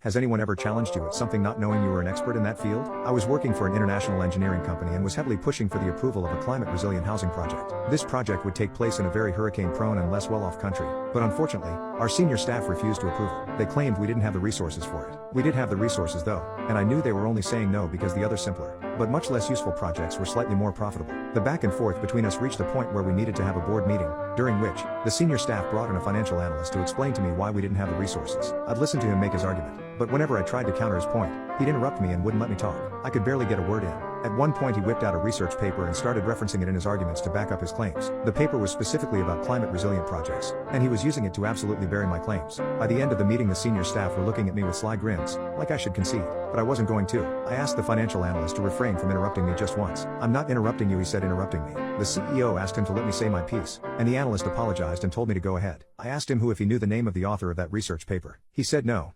Has anyone ever challenged you at something not knowing you were an expert in that field? I was working for an international engineering company and was heavily pushing for the approval of a climate-resilient housing project. This project would take place in a very hurricane-prone and less well-off country, but unfortunately, our senior staff refused to approve it. They claimed we didn't have the resources for it. We did have the resources though, and I knew they were only saying no because the other simpler, but much less useful projects were slightly more profitable. The back and forth between us reached a point where we needed to have a board meeting, during which, the senior staff brought in a financial analyst to explain to me why we didn't have the resources. I'd listen to him make his argument, but whenever I tried to counter his point, he'd interrupt me and wouldn't let me talk. I could barely get a word in. At one point he whipped out a research paper and started referencing it in his arguments to back up his claims. The paper was specifically about climate-resilient projects, and he was using it to absolutely bury my claims. By the end of the meeting the senior staff were looking at me with sly grins, like I should concede, but I wasn't going to. I asked the financial analyst to refrain from interrupting me just once. "I'm not interrupting you," he said, interrupting me. The CEO asked him to let me say my piece, and the analyst apologized and told me to go ahead. I asked him if he knew the name of the author of that research paper. He said no.